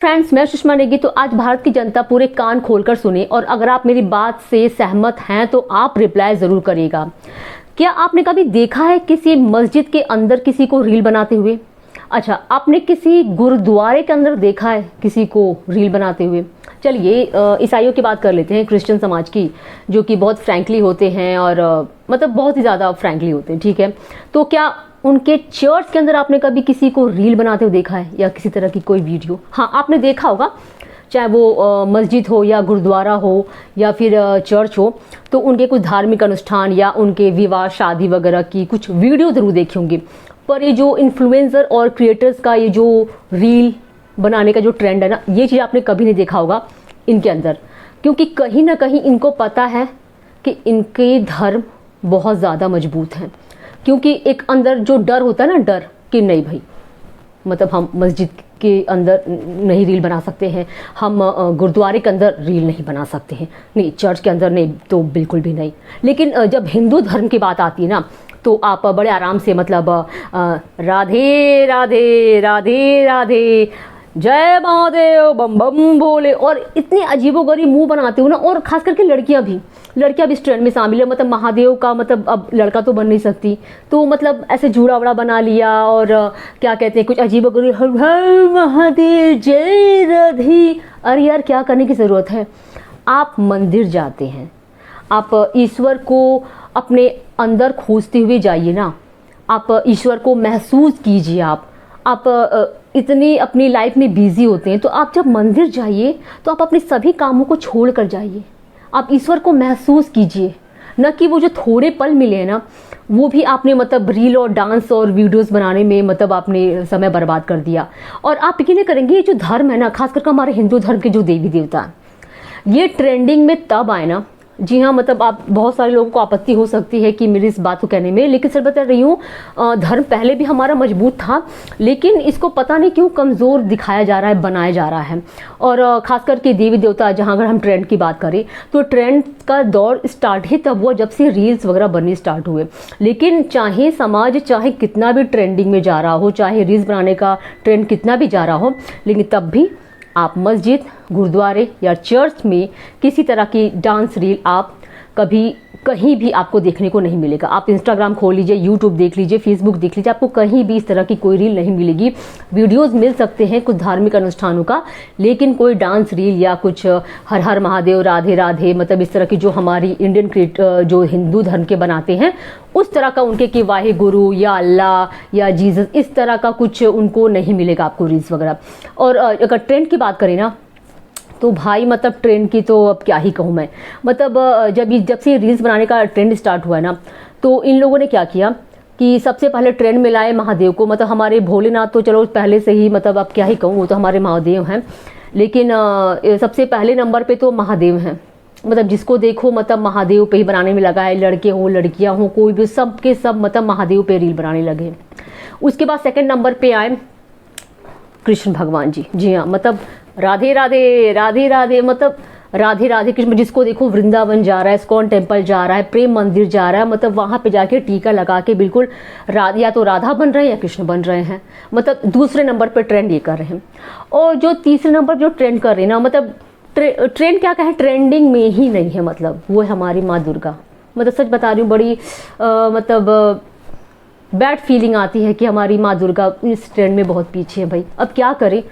Friends, मैं सुषमा नेगी। तो आज भारत की जनता पूरे कान खोलकर सुने और अगर आप मेरी बात से सहमत हैं तो आप रिप्लाई जरूर करिएगा। क्या आपने कभी देखा है किसी मस्जिद के अंदर किसी को रील बनाते हुए? अच्छा, आपने किसी गुरुद्वारे के अंदर देखा है किसी को रील बनाते हुए? चलिए ईसाइयों की बात कर लेते हैं, क्रिश्चियन समाज की, जो कि बहुत फ्रैंकली होते हैं और मतलब बहुत ही ज़्यादा फ्रैंकली होते हैं, ठीक है। तो क्या उनके चर्च के अंदर आपने कभी किसी को रील बनाते हुए देखा है या किसी तरह की कोई वीडियो? हाँ, आपने देखा होगा, चाहे वो मस्जिद हो या गुरुद्वारा हो या फिर चर्च हो, तो उनके कुछ धार्मिक अनुष्ठान या उनके विवाह शादी वगैरह की कुछ वीडियो ज़रूर देखे होंगे। पर ये जो इन्फ्लुएंसर और क्रिएटर्स का ये जो रील बनाने का जो ट्रेंड है ना, ये चीज़ आपने कभी नहीं देखा होगा इनके अंदर, क्योंकि कहीं ना कहीं इनको पता है कि इनके धर्म बहुत ज़्यादा मजबूत हैं। क्योंकि एक अंदर जो डर होता है ना, डर कि नहीं भाई, मतलब हम मस्जिद के अंदर नहीं रील बना सकते हैं, हम गुरुद्वारे के अंदर रील नहीं बना सकते हैं, नहीं चर्च के अंदर नहीं, तो बिल्कुल भी नहीं। लेकिन जब हिंदू धर्म की बात आती है ना, तो आप बड़े आराम से मतलब राधे राधे राधे राधे जय महादेव बम बम बोले, और इतने अजीबोगरीब मुंह बनाते हो ना। और खास करके लड़कियां भी इस ट्रेंड में शामिल है। मतलब महादेव का मतलब अब लड़का तो बन नहीं सकती, तो मतलब ऐसे जूड़ा वड़ा बना लिया और क्या कहते हैं कुछ अजीबोगरीब, हर महादेव जय राधे। अरे यार, क्या करने की ज़रूरत है? आप मंदिर जाते हैं, आप ईश्वर को अपने अंदर खोजते हुए जाइए ना, आप ईश्वर को महसूस कीजिए। आप इतनी अपनी लाइफ में बिजी होते हैं, तो आप जब मंदिर जाइए तो आप अपने सभी कामों को छोड़ कर जाइए, आप ईश्वर को महसूस कीजिए। न कि वो जो थोड़े पल मिले हैं ना, वो भी आपने मतलब रील और डांस और वीडियोस बनाने में मतलब आपने समय बर्बाद कर दिया। और आप यकीन नहीं करेंगे, ये जो धर्म है ना, खासकर हमारे हिंदू धर्म के जो देवी देवता हैं, ये ट्रेंडिंग में तब आए ना, जी हाँ, मतलब आप बहुत सारे लोगों को आपत्ति हो सकती है कि मेरी इस बात को कहने में, लेकिन सर बता रही हूँ, धर्म पहले भी हमारा मजबूत था, लेकिन इसको पता नहीं क्यों कमज़ोर दिखाया जा रहा है, बनाया जा रहा है। और ख़ास करके देवी देवता, जहाँ अगर हम ट्रेंड की बात करें तो ट्रेंड का दौर स्टार्ट ही तब हुआ जब से रील्स वगैरह बनने स्टार्ट हुए। लेकिन चाहे समाज चाहे कितना भी ट्रेंडिंग में जा रहा हो, चाहे रील्स बनाने का ट्रेंड कितना भी जा रहा हो, लेकिन तब भी आप मस्जिद, गुरुद्वारे या चर्च में किसी तरह की डांस रील आप कभी कहीं भी आपको देखने को नहीं मिलेगा। आप इंस्टाग्राम खोल लीजिए, यूट्यूब देख लीजिए, फेसबुक देख लीजिए, आपको कहीं भी इस तरह की कोई रील नहीं मिलेगी। वीडियोस मिल सकते हैं कुछ धार्मिक अनुष्ठानों का, लेकिन कोई डांस रील या कुछ हर हर महादेव राधे राधे, मतलब इस तरह की जो हमारी इंडियन जो हिंदू धर्म के बनाते हैं, उस तरह का उनके कि वाहे गुरु या अल्लाह या जीसस, इस तरह का कुछ उनको नहीं मिलेगा आपको रील्स वगैरह। और अगर ट्रेंड की बात करें ना, तो भाई मतलब ट्रेंड की तो अब क्या ही कहूँ मैं। मतलब जब से रील्स बनाने का ट्रेंड स्टार्ट हुआ है ना, तो इन लोगों ने क्या किया कि सबसे पहले ट्रेंड में लाए महादेव को। मतलब हमारे भोलेनाथ तो चलो पहले से ही, मतलब अब क्या ही कहूँ, वो तो हमारे महादेव हैं, लेकिन सबसे पहले नंबर पे तो महादेव हैं। मतलब जिसको देखो मतलब महादेव पे ही बनाने में लगा है, लड़के हों लड़कियाँ हों कोई भी, सब के सब मतलब महादेव पे रील बनाने लगे। उसके बाद सेकेंड नंबर पे आए कृष्ण भगवान जी। जी हाँ, मतलब राधे राधे राधे राधे, मतलब राधे राधे कृष्ण। जिसको देखो वृंदावन जा रहा है, इस्कॉन टेम्पल जा रहा है, प्रेम मंदिर जा रहा है, मतलब वहाँ पे जाके टीका लगा के बिल्कुल या तो राधा बन रहे हैं या कृष्ण बन रहे हैं। मतलब दूसरे नंबर पर ट्रेंड ये कर रहे हैं। और जो तीसरे नंबर जो ट्रेंड कर रहे हैं ना, मतलब ट्रेंड क्या कहें, ट्रेंडिंग में ही नहीं है, मतलब वो है हमारी माँ दुर्गा। मतलब सच बता रही हूँ, बड़ी मतलब बैड फीलिंग आती है कि हमारी माँ दुर्गा इस ट्रेंड में बहुत पीछे है भाई। अब क्या करें,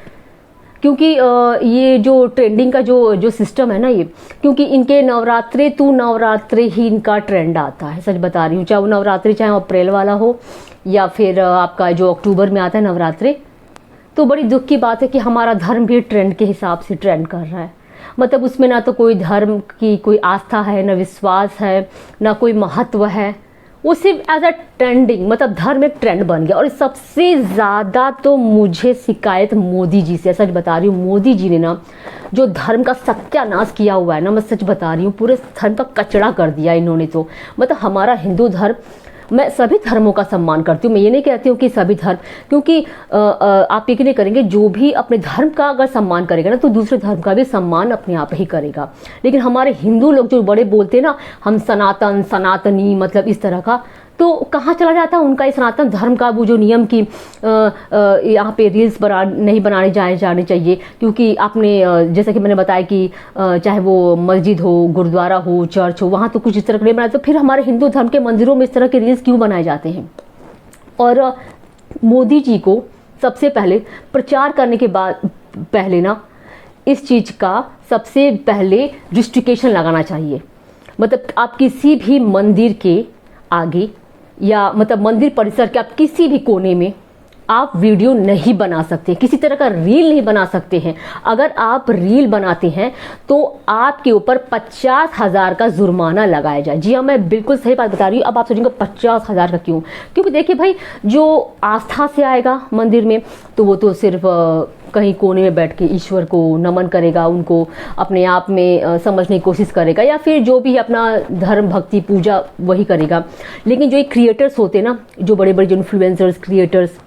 क्योंकि ये जो ट्रेंडिंग का जो सिस्टम है ना, ये क्योंकि इनके नवरात्रे ही इनका ट्रेंड आता है। सच बता रही हूँ, चाहे वो नवरात्रि चाहे अप्रैल वाला हो या फिर आपका जो अक्टूबर में आता है नवरात्रे। तो बड़ी दुख की बात है कि हमारा धर्म भी ट्रेंड के हिसाब से ट्रेंड कर रहा है। मतलब उसमें ना तो कोई धर्म की कोई आस्था है, ना विश्वास है, ना कोई महत्व है, वो सिर्फ एज अ ट्रेंडिंग, मतलब धर्म एक ट्रेंड बन गया। और सबसे ज़्यादा तो मुझे शिकायत मोदी जी से, सच बता रही हूँ, मोदी जी ने ना जो धर्म का सत्यानाश किया हुआ है ना, मैं सच बता रही हूँ, पूरे धर्म का कचरा कर दिया इन्होंने। तो मतलब हमारा हिंदू धर्म, मैं सभी धर्मों का सम्मान करती हूँ, मैं ये नहीं कहती हूँ कि सभी धर्म, क्योंकि आप यकीन नहीं करेंगे, जो भी अपने धर्म का अगर सम्मान करेगा ना, तो दूसरे धर्म का भी सम्मान अपने आप ही करेगा। लेकिन हमारे हिंदू लोग जो बड़े बोलते हैं ना, हम सनातन सनातनी, मतलब इस तरह का, तो कहाँ चला जाता है उनका ये सनातन धर्म का वो जो नियम की यहाँ पे रील्स नहीं बनाने जाने चाहिए, क्योंकि आपने जैसा कि मैंने बताया कि चाहे वो मस्जिद हो, गुरुद्वारा हो, चर्च हो, वहाँ तो कुछ इस तरह के नहीं बनाए, तो फिर हमारे हिंदू धर्म के मंदिरों में इस तरह के रील्स क्यों बनाए जाते हैं। और मोदी जी को सबसे पहले प्रचार करने के बाद पहले ना इस चीज़ का सबसे पहले जुस्टिफिकेशन लगाना चाहिए। मतलब आप किसी भी मंदिर के आगे या मतलब मंदिर परिसर के आप किसी भी कोने में आप वीडियो नहीं बना सकते, किसी तरह का रील नहीं बना सकते हैं। अगर आप रील बनाते हैं तो आपके ऊपर 50,000 का जुर्माना लगाया जाए। जी हाँ, मैं बिल्कुल सही बात बता रही हूँ। अब आप सोचेंगे 50,000 का क्यों? क्योंकि देखिए भाई, जो आस्था से आएगा मंदिर में तो वो तो सिर्फ कहीं कोने में बैठ के ईश्वर को नमन करेगा, उनको अपने आप में समझने की कोशिश करेगा, या फिर जो भी अपना धर्म भक्ति पूजा वही करेगा। लेकिन जो ये क्रिएटर्स होते हैं ना, जो बड़े बड़े जो इन्फ्लुएंसर्स क्रिएटर्स,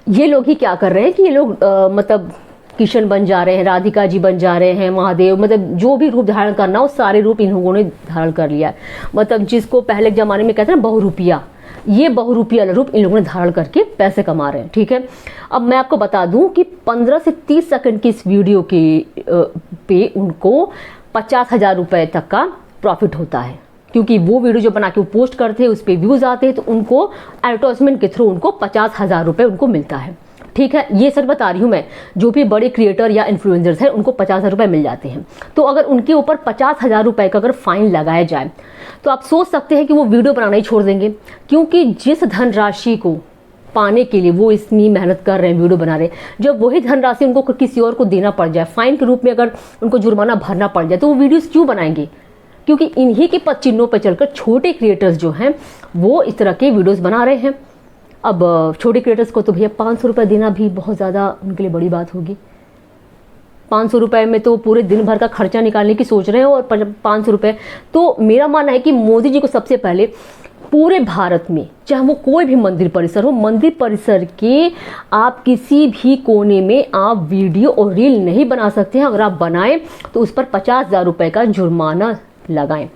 ये लोग ही क्या कर रहे हैं कि ये लोग मतलब किशन बन जा रहे हैं, राधिका जी बन जा रहे हैं, महादेव, मतलब जो भी रूप धारण करना हो सारे रूप इन लोगों ने धारण कर लिया है। मतलब जिसको पहले जमाने में कहते हैं ना बहुरूपिया, ये बहुरूपिया रूप इन लोगों ने धारण करके पैसे कमा रहे हैं। ठीक है, अब मैं आपको बता दूं कि 15 से 30 सेकंड की इस वीडियो के पे उनको 50,000 रुपए तक का प्रॉफिट होता है, क्योंकि वो वीडियो जो बना के वो पोस्ट करते हैं उस पर व्यूज आते हैं, तो उनको एडवर्टाइजमेंट के थ्रू उनको 50,000 रुपए उनको मिलता है। ठीक है, ये सच बता रही हूँ मैं। जो भी बड़े क्रिएटर या इन्फ्लुएंसर्स हैं उनको 50,000 रुपए मिल जाते हैं। तो अगर उनके ऊपर 50,000 रुपए का अगर फाइन लगाया जाए तो आप सोच सकते हैं कि वो वीडियो बनाना ही छोड़ देंगे, क्योंकि जिस धनराशि को पाने के लिए वो इतनी मेहनत कर रहे हैं, वीडियो बना रहे हैं, जब वही धनराशि उनको किसी और को देना पड़ जाए, फाइन के रूप में अगर उनको जुर्माना भरना पड़ जाए, तो वो वीडियोस क्यों बनाएंगे? क्योंकि इन्हीं के पद चिन्हों पर चलकर छोटे क्रिएटर्स जो हैं वो इस तरह के वीडियोस बना रहे हैं। अब छोटे क्रिएटर्स को तो भैया 500 रुपये देना भी बहुत ज़्यादा उनके लिए बड़ी बात होगी। 500 रुपये में तो पूरे दिन भर का खर्चा निकालने की सोच रहे हैं, और 500 रुपये। तो मेरा मानना है कि मोदी जी को सबसे पहले पूरे भारत में, चाहे वो कोई भी मंदिर परिसर हो, मंदिर परिसर के आप किसी भी कोने में आप वीडियो और रील नहीं बना सकते हैं। अगर आप बनाएं तो उस पर 50,000 रुपये का जुर्माना लगाएं।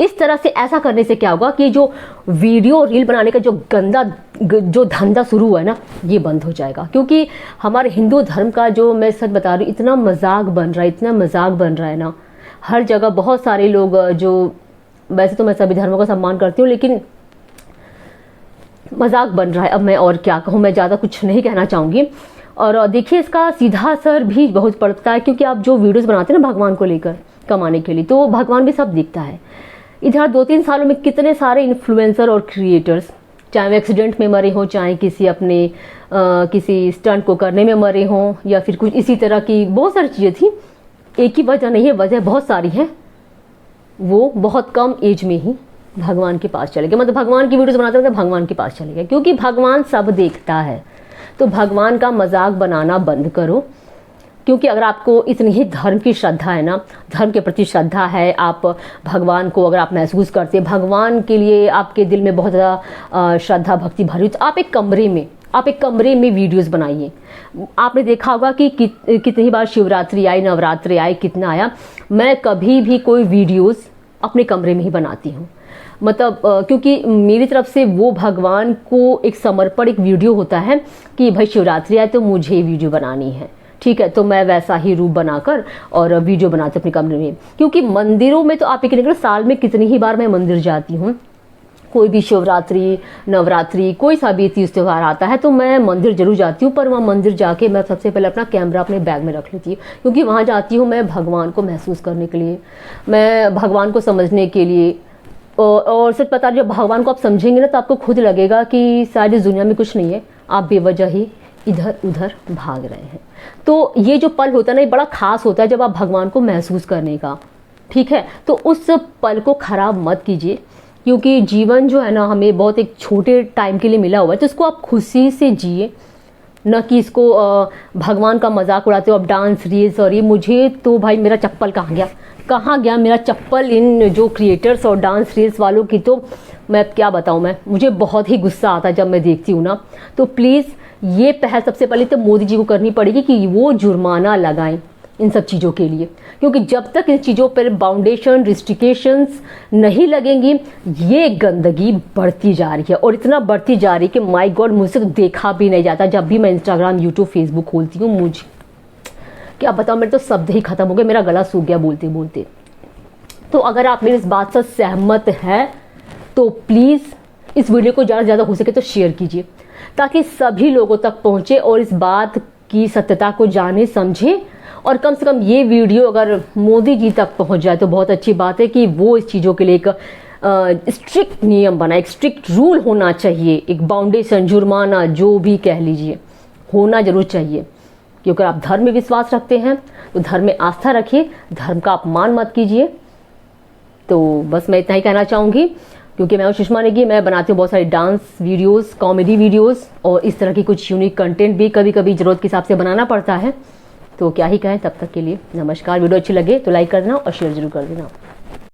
इस तरह से ऐसा करने से क्या होगा कि जो वीडियो रील बनाने का जो गंदा जो धंधा शुरू हुआ है ना, ये बंद हो जाएगा। क्योंकि हमारे हिंदू धर्म का जो, मैं सच बता रही हूँ, इतना मजाक बन रहा है, इतना मजाक बन रहा है ना हर जगह। बहुत सारे लोग जो, वैसे तो मैं सभी धर्मों का सम्मान करती हूँ, लेकिन मजाक बन रहा है। अब मैं और क्या कहूँ, मैं ज़्यादा कुछ नहीं कहना चाहूँगी। और देखिए, इसका सीधा असर भी बहुत पड़ता है, क्योंकि आप जो वीडियोस बनाते हैं ना भगवान को लेकर कमाने के लिए, तो भगवान भी सब दिखता है। इधर 2-3 सालों में कितने सारे इन्फ्लुएंसर और क्रिएटर्स, चाहे वो एक्सीडेंट में मरे हों, चाहे किसी अपने किसी स्टंट को करने में मरे हों, या फिर कुछ इसी तरह की बहुत सारी चीज़ें थी। एक ही वजह नहीं है, वजह बहुत सारी हैं। वो बहुत कम एज में ही भगवान के पास चले गए, मतलब भगवान की वीडियोस बनाते हैं भगवान के पास चले गए, क्योंकि भगवान सब देखता है। तो भगवान का मजाक बनाना बंद करो, क्योंकि अगर आपको इतनी ही धर्म की श्रद्धा है ना, धर्म के प्रति श्रद्धा है, आप भगवान को अगर आप महसूस करते हैं, भगवान के लिए आपके दिल में बहुत ज़्यादा श्रद्धा भक्ति भरी, तो आप एक कमरे में वीडियोस बनाइए। आपने देखा होगा कि कितनी बार शिवरात्रि आई, नवरात्रि आई, कितना आया। मैं कभी भी कोई वीडियोस अपने कमरे में ही बनाती हूँ, मतलब क्योंकि मेरी तरफ से वो भगवान को एक समर्पण, एक वीडियो होता है कि भाई शिवरात्रि आए तो मुझे वीडियो बनानी है। ठीक है, तो मैं वैसा ही रूप बनाकर और वीडियो बनाती हूँ अपने कमरे में। क्योंकि मंदिरों में तो आप एक निकल, साल में कितनी ही बार मैं मंदिर जाती हूँ, कोई भी शिवरात्रि, नवरात्रि, कोई सा भी तीज त्यौहार आता है तो मैं मंदिर जरूर जाती हूँ। पर वहाँ मंदिर जाके मैं सबसे पहले अपना कैमरा अपने बैग में रख लेती हूँ, क्योंकि वहाँ जाती हूँ मैं भगवान को महसूस करने के लिए, मैं भगवान को समझने के लिए। और सच बता, जब भगवान को आप समझेंगे ना तो आपको खुद लगेगा कि शायद इस दुनिया में कुछ नहीं है, आप बेवजह ही इधर उधर भाग रहे हैं। तो ये जो पल होता है ना, ये बड़ा खास होता है जब आप भगवान को महसूस करने का। ठीक है, तो उस पल को खराब मत कीजिए, क्योंकि जीवन जो है ना हमें बहुत एक छोटे टाइम के लिए मिला हुआ है, तो इसको आप खुशी से जिए, न कि इसको भगवान का मजाक उड़ाते हो आप डांस रील्स। और ये मुझे तो भाई मेरा चप्पल कहाँ गया मेरा चप्पल इन जो क्रिएटर्स और डांस रील्स वालों की, तो मैं क्या बताऊँ, मुझे बहुत ही गुस्सा आता है जब मैं देखती हूँ ना। तो प्लीज़ ये पहल सबसे पहले तो मोदी जी को करनी पड़ेगी कि वो जुर्माना लगाएं इन सब चीज़ों के लिए, क्योंकि जब तक इन चीज़ों पर बाउंडेशन रिस्ट्रिकेशंस नहीं लगेंगी ये गंदगी बढ़ती जा रही है, और इतना बढ़ती जा रही है कि माय गॉड मुझसे तो देखा भी नहीं जाता। जब भी मैं इंस्टाग्राम यूट्यूब फेसबुक खोलती हूँ, मुझे क्या बताऊँ, मेरे तो शब्द ही खत्म हो गए, मेरा गला सूख गया बोलते बोलते। तो अगर आप मेरी इस बात से सहमत हैं तो प्लीज़ इस वीडियो को ज़्यादा से ज़्यादा हो सके तो शेयर कीजिए, ताकि सभी लोगों तक पहुँचे और इस बात की सत्यता को जाने समझे। और कम से कम ये वीडियो अगर मोदी जी तक पहुँच जाए तो बहुत अच्छी बात है कि वो इस चीज़ों के लिए एक स्ट्रिक्ट नियम बनाए, एक स्ट्रिक्ट रूल होना चाहिए, एक बाउंडेशन, जुर्माना जो भी कह लीजिए, होना जरूर चाहिए। क्योंकि आप धर्म में विश्वास रखते हैं तो धर्म में आस्था रखिए, धर्म का अपमान मत कीजिए। तो बस मैं इतना ही कहना चाहूँगी, क्योंकि मैं सुषमा नेगी, मैं बनाती हूँ बहुत सारी डांस वीडियोस, कॉमेडी वीडियोस और इस तरह की कुछ यूनिक कंटेंट भी कभी कभी ज़रूरत के हिसाब से बनाना पड़ता है। तो क्या ही कहें, तब तक के लिए नमस्कार। वीडियो अच्छी लगे तो लाइक कर देना और शेयर जरूर कर देना।